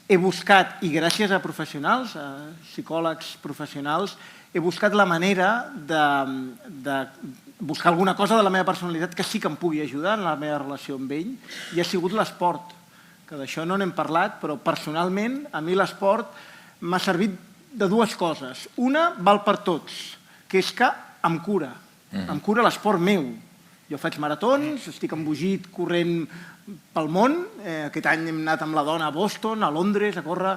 he buscat, i gràcies a professionals, a psicòlegs professionals, he buscat la manera de buscar alguna cosa de la meva personalitat que sí que em pugui ajudar en la meva relació amb ell, i ha sigut l'esport, que d'això no n'hem parlat, però personalment a mi l'esport m'ha servit de dues coses. Una val per tots, que és que em cura l'esport meu. Jo faig maratons, estic embogit corrent pel món. Aquest any hem anat amb la dona a Boston, a Londres, a córrer,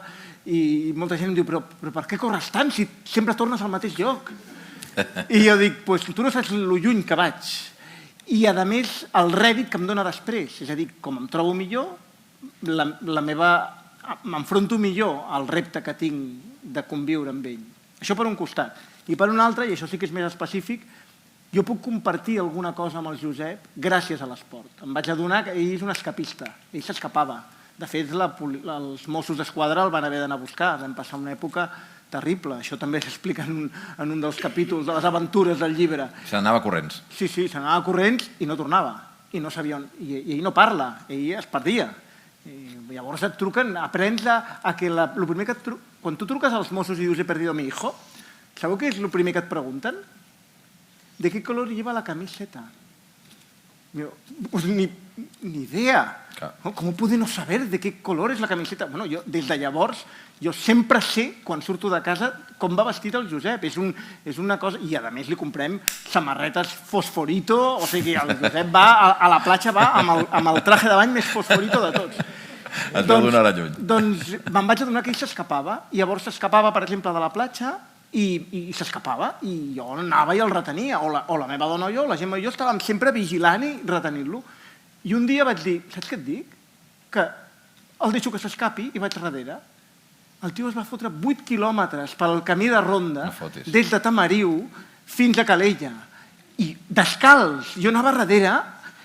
i molta gent em diu, però per què corres tant si sempre tornes al mateix lloc? I jo dic, tu no saps lo lluny que vaig. I, a més, el rèdit que em dona després. És a dir, com em trobo millor, m'enfronto millor al repte que tinc de conviure amb ell. Això per un costat. I per un altre, i això sí que és més específic, jo puc compartir alguna cosa amb el Josep gràcies a l'esport. Em vaig adonar que ell és un escapista, ell s'escapava. De fet, els Mossos d'Esquadra el van haver d'anar a buscar, vam passar una època terrible. Això també s'explica en un dels capítols de les aventures del llibre. Se n'anava corrents. Sí, se n'anava corrents i no tornava. I no sabia on... I ell no parla, ell es perdia. Llavors et truquen, aprens a que el primer que et truquen... Quan tu truques als Mossos i dius he perdido a mi hijo, sabeu què és el primer que et pregunten? ¿De qué color lleva la camiseta? Pues ni idea. ¿Cómo puede no saber de qué color és la camiseta? Bueno, jo, des de llavors, jo sempre sé, quan surto de casa, com va vestit el Josep. És una cosa... I, a més, li comprem samarretes fosforito, o sigui, el Josep va a la platja amb el traje de bany més fosforito de tots. Et veu donar a lluny. Doncs me'n vaig adonar que ell s'escapava, i llavors s'escapava, per exemple, de la platja, i s'escapava, i jo anava i el retenia, o la meva dona o jo, la Gemma i jo estàvem sempre vigilant i retenint-lo. I un dia vaig dir, saps què et dic? Que el deixo que s'escapi i vaig darrere. El tio es va fotre 8 quilòmetres pel camí de ronda, des de Tamariu fins a Calella. I descalç, jo anava darrere,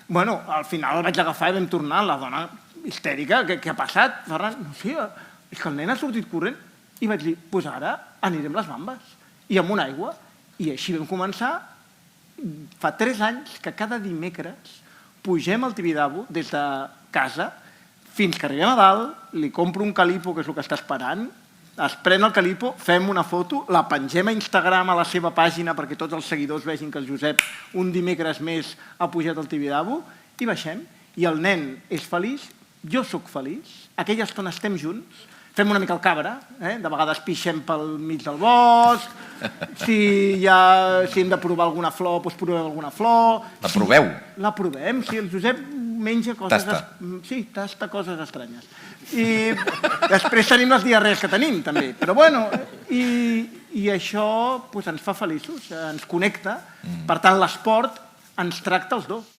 bueno, al final el vaig agafar i vam tornar, la dona histèrica, què ha passat? Ferran, no sé, és que el nen ha sortit corrent. I vaig dir, doncs ara anirem les bambes. I amb una aigua. I així vam començar. Fa 3 anys que cada dimecres pugem al Tibidabo des de casa fins que arribem a dalt, li compro un calipo, que és el que està esperant, es pren el calipo, fem una foto, la pengem a Instagram a la seva pàgina perquè tots els seguidors vegin que el Josep un dimecres més ha pujat al Tibidabo i baixem. I el nen és feliç, jo sóc feliç, aquella estona estem junts, fem una mica el cabra, de vegades pixem pel mig del bosc, si hem de provar alguna flor, doncs provem alguna flor. La proveu? La provem, sí, el Josep menja coses... Tasta. Sí, tasta coses estranyes. I després tenim les diarrees que tenim, també. Però bueno, i això ens fa feliços, ens connecta. Per tant, l'esport ens tracta els dos.